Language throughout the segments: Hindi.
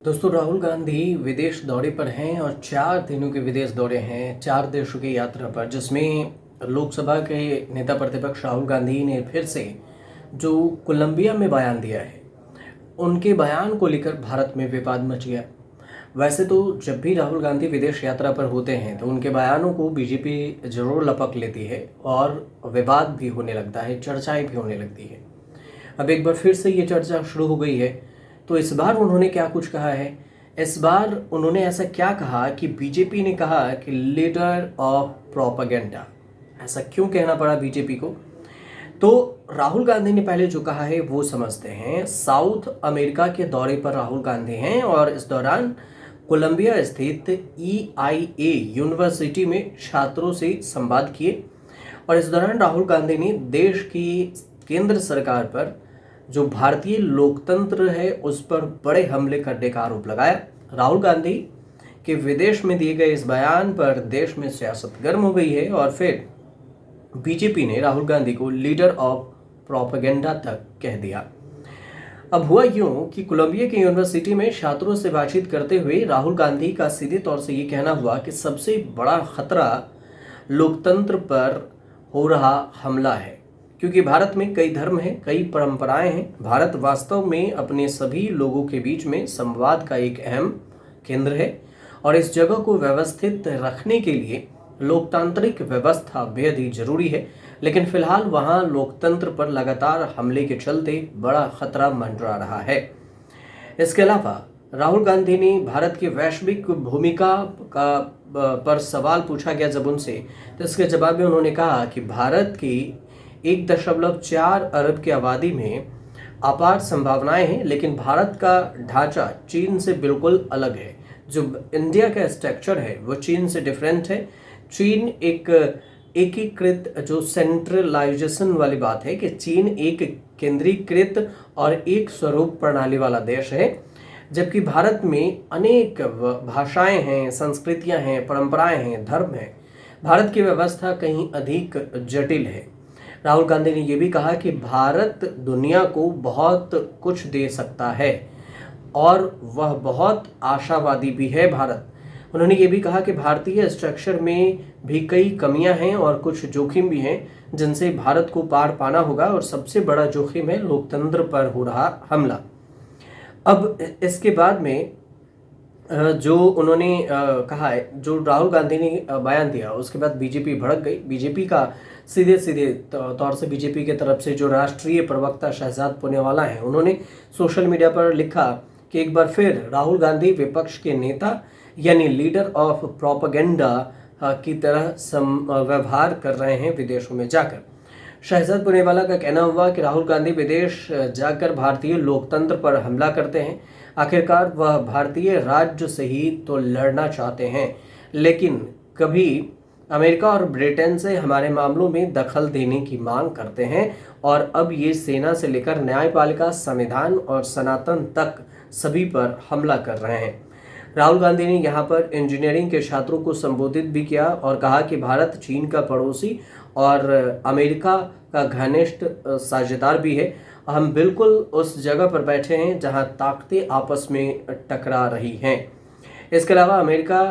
दोस्तों, राहुल गांधी विदेश दौरे पर हैं और 4 दिनों के विदेश दौरे हैं, 4 देशों की यात्रा पर, जिसमें लोकसभा के नेता प्रतिपक्ष राहुल गांधी ने फिर से जो कोलंबिया में बयान दिया है, उनके बयान को लेकर भारत में विवाद मच गया। वैसे तो जब भी राहुल गांधी विदेश यात्रा पर होते हैं तो उनके बयानों को बीजेपी जरूर लपक लेती है और विवाद भी होने लगता है, चर्चाएं भी होने लगती है। अब एक बार फिर से ये चर्चा शुरू हो गई है। तो इस बार उन्होंने क्या कुछ कहा है? इस बार उन्होंने ऐसा क्या कहा कि बीजेपी ने कहा कि लीडर ऑफ प्रोपेगेंडा। ऐसा क्यों कहना पड़ा बीजेपी को? तो राहुल गांधी ने पहले जो कहा है वो समझते हैं। साउथ अमेरिका के दौरे पर राहुल गांधी हैं और इस दौरान कोलंबिया स्थित EIA यूनिवर्सिटी में छात्रों से संवाद किए और इस दौरान राहुल गांधी ने देश की केंद्र सरकार पर जो भारतीय लोकतंत्र है उस पर बड़े हमले करने का आरोप लगाया। राहुल गांधी के विदेश में दिए गए इस बयान पर देश में सियासत गर्म हो गई है और फिर बीजेपी ने राहुल गांधी को लीडर ऑफ प्रोपेगेंडा तक कह दिया। अब हुआ यूं कि कोलंबिया की यूनिवर्सिटी में छात्रों से बातचीत करते हुए राहुल गांधी का सीधे तौर से ये कहना हुआ कि सबसे बड़ा खतरा लोकतंत्र पर हो रहा हमला है, क्योंकि भारत में कई धर्म हैं, कई परंपराएं हैं। भारत वास्तव में अपने सभी लोगों के बीच में संवाद का एक अहम केंद्र है और इस जगह को व्यवस्थित रखने के लिए लोकतांत्रिक व्यवस्था बेहद ही जरूरी है। लेकिन फिलहाल वहां लोकतंत्र पर लगातार हमले के चलते बड़ा खतरा मंडरा रहा है। इसके अलावा राहुल गांधी ने भारत की वैश्विक भूमिका का पर सवाल पूछा गया जब उनसे, तो इसके जवाब में उन्होंने कहा कि भारत की 1.4 अरब की आबादी में अपार संभावनाएं हैं, लेकिन भारत का ढांचा चीन से बिल्कुल अलग है। जो इंडिया का स्ट्रक्चर है वो चीन से डिफरेंट है। चीन एक एकीकृत जो सेंट्रलाइजेशन वाली बात है कि चीन एक केंद्रीकृत और एक स्वरूप प्रणाली वाला देश है, जबकि भारत में अनेक भाषाएं हैं, संस्कृतियां हैं, परंपराएं हैं, धर्म हैं। भारत की व्यवस्था कहीं अधिक जटिल है। राहुल गांधी ने यह भी कहा कि भारत दुनिया को बहुत कुछ दे सकता है और वह बहुत आशावादी भी है भारत। उन्होंने ये भी कहा कि भारतीय स्ट्रक्चर में भी कई कमियां हैं और कुछ जोखिम भी हैं जिनसे भारत को पार पाना होगा और सबसे बड़ा जोखिम है लोकतंत्र पर हो रहा हमला। अब इसके बाद में जो उन्होंने कहा है, जो राहुल गांधी ने बयान दिया, उसके बाद बीजेपी भड़क गई। बीजेपी का सीधे सीधे तौर से बीजेपी की तरफ से जो राष्ट्रीय प्रवक्ता शहजाद पूनेवाला हैं, उन्होंने सोशल मीडिया पर लिखा कि एक बार फिर राहुल गांधी विपक्ष के नेता यानी लीडर ऑफ प्रोपेगेंडा की तरह व्यवहार कर रहे हैं विदेशों में जाकर। शहजाद पूनेवाला का कहना हुआ कि राहुल गांधी विदेश जाकर भारतीय लोकतंत्र पर हमला करते हैं। आखिरकार वह भारतीय राज्य से ही तो लड़ना चाहते हैं, लेकिन कभी अमेरिका और ब्रिटेन से हमारे मामलों में दखल देने की मांग करते हैं और अब ये सेना से लेकर न्यायपालिका, संविधान और सनातन तक सभी पर हमला कर रहे हैं। राहुल गांधी ने यहाँ पर इंजीनियरिंग के छात्रों को संबोधित भी किया और कहा कि भारत चीन का पड़ोसी और अमेरिका का घनिष्ठ साझेदार भी है। हम बिल्कुल उस जगह पर बैठे हैं जहां ताकतें आपस में टकरा रही हैं। इसके अलावा अमेरिका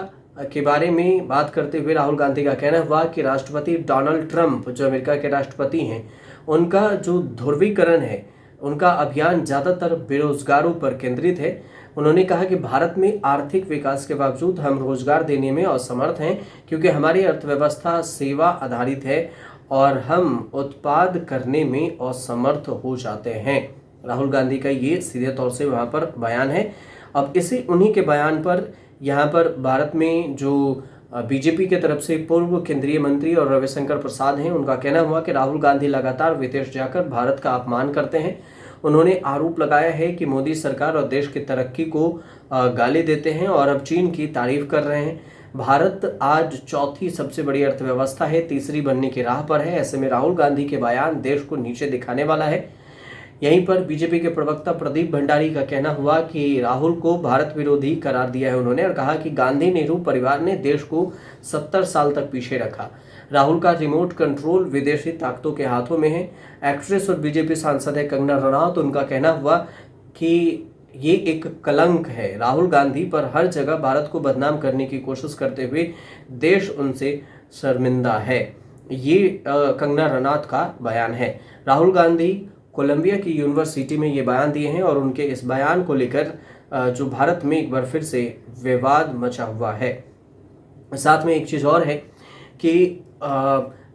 के बारे में बात करते हुए राहुल गांधी का कहना हुआ कि राष्ट्रपति डोनाल्ड ट्रंप, जो अमेरिका के राष्ट्रपति हैं, उनका जो ध्रुवीकरण है, उनका अभियान ज़्यादातर बेरोजगारों पर केंद्रित है। उन्होंने कहा कि भारत में आर्थिक विकास के बावजूद हम रोजगार देने में असमर्थ हैं, क्योंकि हमारी अर्थव्यवस्था सेवा आधारित है और हम उत्पाद करने में असमर्थ हो जाते हैं। राहुल गांधी का ये सीधे तौर से वहाँ पर बयान है। अब इसी उन्हीं के बयान पर यहाँ पर भारत में जो बीजेपी की तरफ से पूर्व केंद्रीय मंत्री और रविशंकर प्रसाद हैं, उनका कहना हुआ कि राहुल गांधी लगातार विदेश जाकर भारत का अपमान करते हैं। उन्होंने आरोप लगाया है कि मोदी सरकार और देश की तरक्की को गाली देते हैं और अब चीन की तारीफ कर रहे हैं। भारत आज चौथी सबसे बड़ी अर्थव्यवस्था है, तीसरी बनने की राह पर है। ऐसे में राहुल गांधी के बयान देश को नीचे दिखाने वाला है। यहीं पर बीजेपी के प्रवक्ता प्रदीप भंडारी का कहना हुआ कि राहुल को भारत विरोधी करार दिया है उन्होंने और कहा कि गांधी नेहरू परिवार ने देश को 70 साल तक पीछे रखा। राहुल का रिमोट कंट्रोल विदेशी ताकतों के हाथों में है। एक्ट्रेस और बीजेपी सांसद है कंगना रनौत, उनका कहना हुआ कि ये एक कलंक है। राहुल गांधी पर हर जगह भारत को बदनाम करने की कोशिश करते हुए देश उनसे शर्मिंदा है। ये कंगना रनौत का बयान है। राहुल गांधी कोलंबिया की यूनिवर्सिटी में ये बयान दिए हैं और उनके इस बयान को लेकर जो भारत में एक बार फिर से विवाद मचा हुआ है। साथ में एक चीज़ और है कि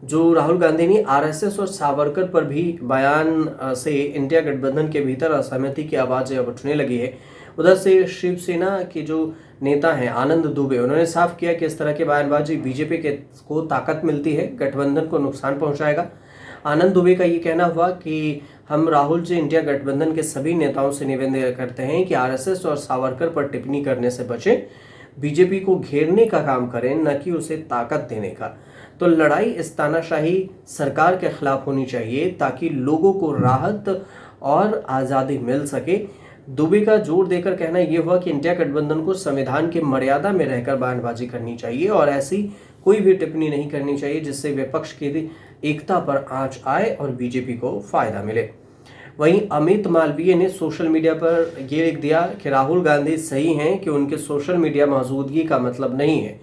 जो राहुल गांधी ने आरएसएस और सावरकर पर भी बयान से इंडिया गठबंधन के भीतर असहमति की आवाज़ें अब उठने लगी है। उधर से शिवसेना के जो नेता हैं आनंद दुबे, उन्होंने साफ किया कि इस तरह की बयानबाजी बीजेपी को ताकत मिलती है, गठबंधन को नुकसान पहुंचाएगा। आनंद दुबे का ये कहना हुआ कि हम राहुल जी इंडिया गठबंधन के सभी नेताओं से निवेदन करते हैं कि आरएसएस और सावरकर पर टिप्पणी करने से बचें, बीजेपी को घेरने का काम करें, न कि उसे ताकत देने का। तो लड़ाई इस तानाशाही सरकार के खिलाफ होनी चाहिए ताकि लोगों को राहत और आज़ादी मिल सके। दुबे का जोर देकर कहना यह हुआ कि इंडिया गठबंधन को संविधान की मर्यादा में रहकर बयानबाजी करनी चाहिए और ऐसी कोई भी टिप्पणी नहीं करनी चाहिए जिससे विपक्ष की एकता पर आंच आए और बीजेपी को फायदा मिले। वहीं अमित मालवीय ने सोशल मीडिया पर ये लिख दिया कि राहुल गांधी सही हैं कि उनके सोशल मीडिया मौजूदगी का मतलब नहीं है।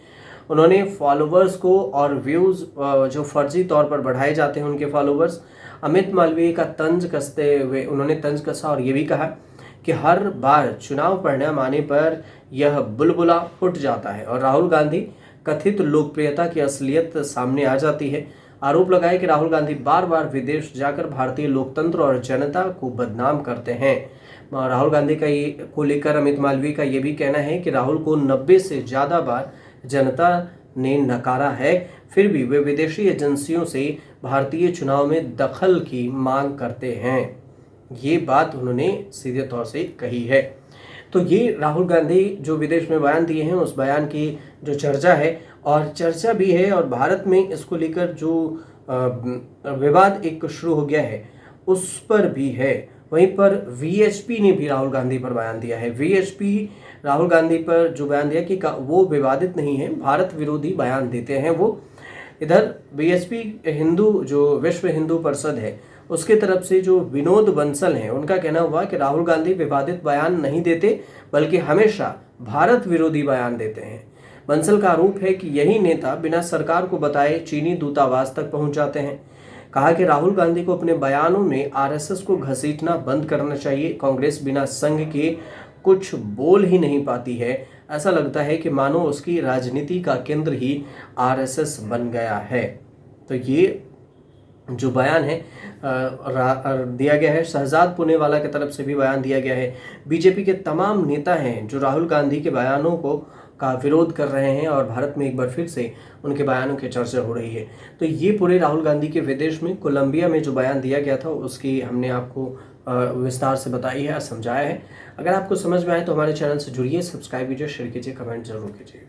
उन्होंने फॉलोवर्स को और व्यूज़ जो फर्जी तौर पर बढ़ाए जाते हैं उनके फॉलोवर्स, अमित मालवीय का तंज कसते हुए उन्होंने तंज कसा और ये भी कहा कि हर बार चुनाव परिणाम आने पर यह बुलबुला फूट जाता है और राहुल गांधी कथित लोकप्रियता की असलियत सामने आ जाती है। आरोप लगाया कि राहुल गांधी बार बार विदेश जाकर भारतीय लोकतंत्र और जनता को बदनाम करते हैं। राहुल गांधी को लेकर अमित मालवीय का ये भी कहना है कि राहुल को 90 से ज़्यादा बार जनता ने नकारा है, फिर भी वे विदेशी एजेंसियों से भारतीय चुनाव में दखल की मांग करते हैं। ये बात उन्होंने सीधे तौर से कही है। तो ये राहुल गांधी जो विदेश में बयान दिए हैं उस बयान की जो चर्चा है और चर्चा भी है और भारत में इसको लेकर जो विवाद एक शुरू हो गया है उस पर भी है। वहीं पर वीएचपी ने भी राहुल गांधी पर बयान दिया है। वीएचपी राहुल गांधी पर जो बयान दिया कि वो विवादित नहीं है, भारत विरोधी बयान देते हैं वो। इधर वीएचपी हिंदू जो विश्व हिंदू परिषद है उसके तरफ से जो विनोद बंसल हैं उनका कहना हुआ कि राहुल गांधी विवादित बयान नहीं देते बल्कि हमेशा भारत विरोधी बयान देते हैं। बंसल का आरोप है कि यही नेता बिना सरकार को बताए चीनी दूतावास तक पहुंच जाते हैं। कहा कि राहुल गांधी को अपने बयानों में आरएसएस को घसीटना बंद करना चाहिए। कांग्रेस बिना संघ के कुछ बोल ही नहीं पाती है। ऐसा लगता है कि मानो उसकी राजनीति का केंद्र ही आरएसएस बन गया है। तो ये जो बयान है दिया गया है। शहजाद पुनेवाला की तरफ से भी बयान दिया गया है। बीजेपी के तमाम नेता हैं जो राहुल गांधी के बयानों का विरोध कर रहे हैं और भारत में एक बार फिर से उनके बयानों की चर्चा हो रही है। तो ये पूरे राहुल गांधी के विदेश में कोलंबिया में जो बयान दिया गया था उसकी हमने आपको विस्तार से बताई है, समझाया है। अगर आपको समझ में आए तो हमारे चैनल से जुड़िए, सब्सक्राइब कीजिए, शेयर कीजिए, कमेंट जरूर कीजिए।